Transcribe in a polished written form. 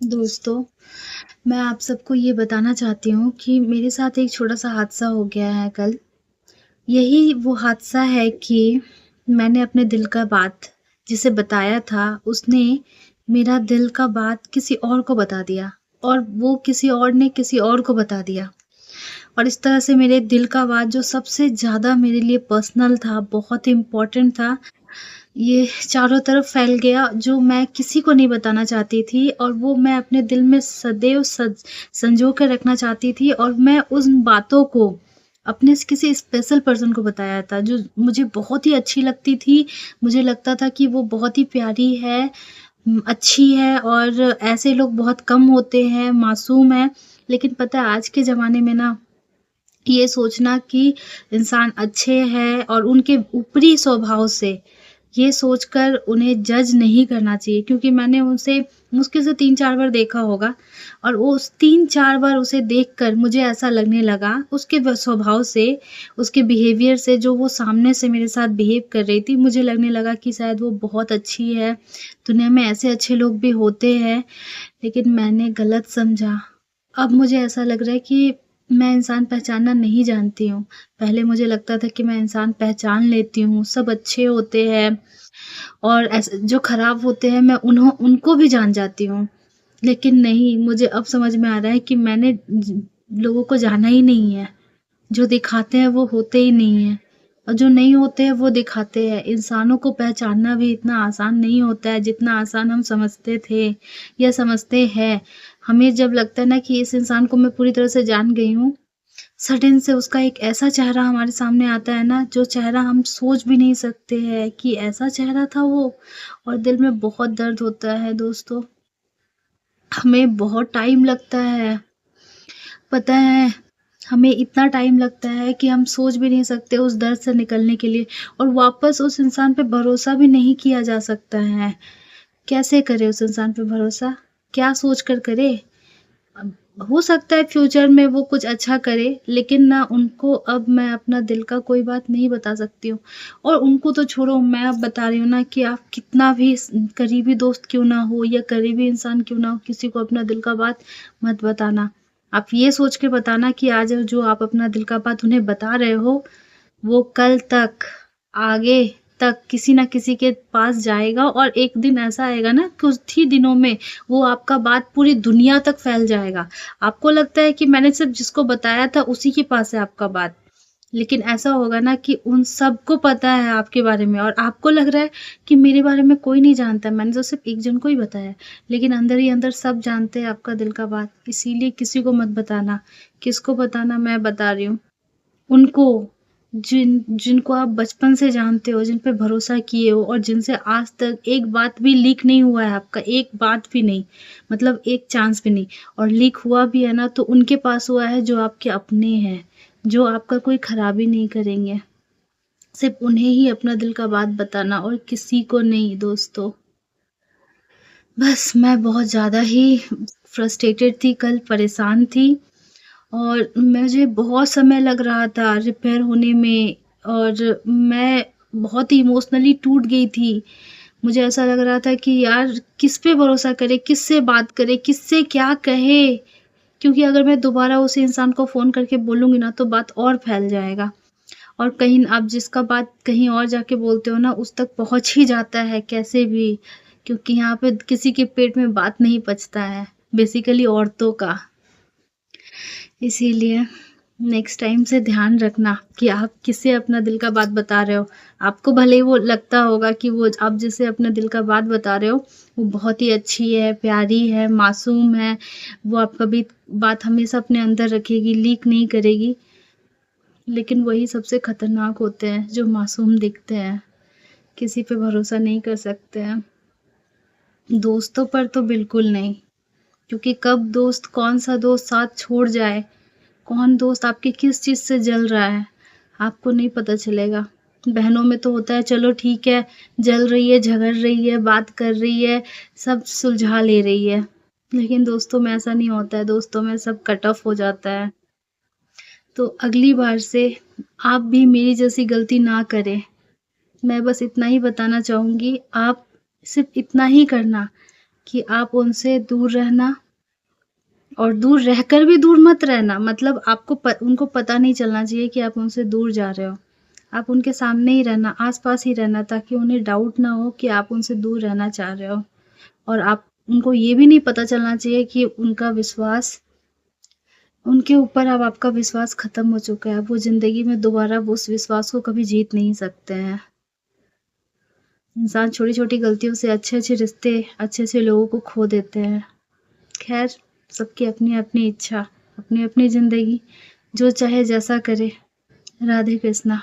दोस्तों, मैं आप सबको ये बताना चाहती हूँ कि मेरे साथ एक छोटा-सा हादसा हो गया है कल। यही वो हादसा है कि मैंने अपने दिल का बात जिसे बताया था, उसने मेरा दिल का बात किसी और को बता दिया और वो किसी और ने किसी और को बता दिया। और इस तरह से मेरे दिल का बात जो सबसे ज़्यादा मेरे लिए पर्सनल था, बहुत इम्पोर्टेंट था, ये चारों तरफ फैल गया जो मैं किसी को नहीं बताना चाहती थी और वो मैं अपने दिल में सदैव संजो कर रखना चाहती थी और मैं उन बातों को अपने किसी स्पेशल पर्सन को बताया था जो मुझे बहुत ही अच्छी लगती थी। मुझे लगता था कि वो बहुत ही प्यारी है, अच्छी है और ऐसे लोग बहुत कम होते हैं, मासूम हैं। लेकिन पता है आज के ज़माने में ना ये सोचना कि इंसान अच्छे हैं और उनके ऊपरी स्वभाव से ये सोचकर उन्हें जज नहीं करना चाहिए क्योंकि मैंने उसे मुश्किल से 3-4 बार देखा होगा और वो उस 3-4 बार उसे देखकर मुझे ऐसा लगने लगा उसके स्वभाव से, उसके बिहेवियर से जो वो सामने से मेरे साथ बिहेव कर रही थी, मुझे लगने लगा कि शायद वो बहुत अच्छी है। दुनिया में ऐसे अच्छे लोग भी होते हैं, लेकिन मैंने गलत समझा। अब मुझे ऐसा लग रहा है कि मैं इंसान पहचानना नहीं जानती हूँ। पहले मुझे लगता था कि मैं इंसान पहचान लेती हूँ, सब अच्छे होते हैं और ऐसे जो खराब होते हैं मैं उनको भी जान जाती हूँ। लेकिन नहीं, मुझे अब समझ में आ रहा है कि मैंने लोगों को जाना ही नहीं है। जो दिखाते हैं वो होते ही नहीं हैं और जो नहीं होते हैं वो दिखाते हैं। इंसानों को पहचानना भी इतना आसान नहीं होता है जितना आसान हम समझते थे या समझते हैं। हमें जब लगता है ना कि इस इंसान को मैं पूरी तरह से जान गई हूँ, सडन से उसका एक ऐसा चेहरा हमारे सामने आता है ना, जो चेहरा हम सोच भी नहीं सकते हैं कि ऐसा चेहरा था वो और दिल में बहुत दर्द होता है दोस्तों। हमें बहुत टाइम लगता है, पता है हमें इतना टाइम लगता है कि हम सोच भी नहीं सकते उस दर्द से निकलने के लिए और वापस उस इंसान पे भरोसा भी नहीं किया जा सकता है। कैसे करें उस इंसान पे भरोसा? क्या सोच कर करें? अब हो सकता है फ्यूचर में वो कुछ अच्छा करे, लेकिन ना उनको अब मैं अपना दिल का कोई बात नहीं बता सकती हूँ और उनको तो छोड़ो, मैं अब बता रही हूँ ना कि आप कितना भी करीबी दोस्त क्यों ना हो या करीबी इंसान क्यों ना हो, किसी को अपना दिल का बात मत बताना। आप ये सोच के बताना कि आज जो आप अपना दिल का बात उन्हें बता रहे हो, वो कल तक, आगे तक किसी न किसी के पास जाएगा और एक दिन ऐसा आएगा ना कुछ ही दिनों में वो आपका बात पूरी दुनिया तक फैल जाएगा। आपको लगता है कि मैंने सिर्फ़ जिसको बताया था उसी के पास है आपका बात। लेकिन ऐसा होगा ना कि उन सबको पता है आपके बारे में और आपको लग रहा है कि मेरे बारे में कोई नहीं जानता, मैंने तो सिर्फ़ एक जन को ही बताया है। लेकिन अंदर ही अंदर सब जानते हैं आपका दिल का बात, इसीलिए किसी को मत बताना। किसको बताना मैं बता रही हूँ। उनको जिनको आप बचपन से जानते हो, जिन पे भरोसा किए हो और जिनसे आज तक एक बात भी लीक नहीं हुआ है आपका, एक बात भी नहीं, मतलब एक चांस भी नहीं और लीक हुआ भी है ना तो उनके पास हुआ है जो आपके अपने हैं, जो आपका कोई खराबी नहीं करेंगे। सिर्फ़ उन्हें ही अपना दिल का बात बताना और किसी को नहीं दोस्तों। बस मैं बहुत ज़्यादा ही फ्रस्ट्रेटेड थी कल, परेशान थी और मुझे बहुत समय लग रहा था रिपेयर होने में और मैं बहुत ही इमोशनली टूट गई थी। मुझे ऐसा लग रहा था कि यार किस पे भरोसा करें, किससे बात करें, किससे क्या कहें? क्योंकि अगर मैं दोबारा उस इंसान को फ़ोन करके बोलूँगी ना तो बात और फैल जाएगा और कहीं आप जिसका बात कहीं और जाके बोलते हो ना उस तक पहुँच ही जाता है कैसे भी, क्योंकि यहाँ पे किसी के पेट में बात नहीं पचता है, बेसिकली औरतों का। इसीलिए नेक्स्ट टाइम से ध्यान रखना कि आप किससे अपना दिल का बात बता रहे हो। आपको भले ही वो लगता होगा कि वो आप जिसे अपने दिल का बात बता रहे हो, वो बहुत ही अच्छी है, प्यारी है, मासूम है, वो आपका भी बात हमेशा अपने अंदर रखेगी, लीक नहीं करेगी। लेकिन वही सबसे खतरनाक होते हैं, जो मासूम दिखते हैं, किसी पे भरोसा नहीं कर सकते हैं। दोस्तों पर तो बिल्कुल नहीं, क्योंकि कब दोस्त कौन-सा दोस्त साथ छोड़ जाए, कौन दोस्त आपके किस चीज़ से जल रहा है, आपको नहीं पता चलेगा। बहनों में तो होता है चलो ठीक है, जल रही है, झगड़ रही है, बात कर रही है, सब सुलझा ले रही है। लेकिन दोस्तों में ऐसा नहीं होता है, दोस्तों में सब कट ऑफ हो जाता है। तो अगली बार से आप भी मेरी जैसी गलती ना करें। मैं बस इतना ही बताना चाहूँगी, आप सिर्फ़ इतना ही करना कि आप उनसे दूर रहना और दूर रहकर भी दूर मत रहना, मतलब आपको उनको पता नहीं चलना चाहिए कि आप उनसे दूर जा रहे हो। आप उनके सामने ही रहना, आस-पास ही रहना, ताकि उन्हें डाउट ना हो कि आप उनसे दूर रहना चाह रहे हो। और आप उनको ये भी नहीं पता चलना चाहिए कि उनके ऊपर अब आपका विश्वास खत्म हो चुका है। वो ज़िंदगी में दोबारा वो उस विश्वास को कभी जीत नहीं सकते हैं। इंसान छोटी-छोटी गलतियों से अच्छे-अच्छे रिश्ते, अच्छे-अच्छे लोगों को खो देते हैं। ख़ैर, सबकी अपनी-अपनी इच्छा, अपनी-अपनी ज़िंदगी, जो चाहे जैसा करे। राधे कृष्णा।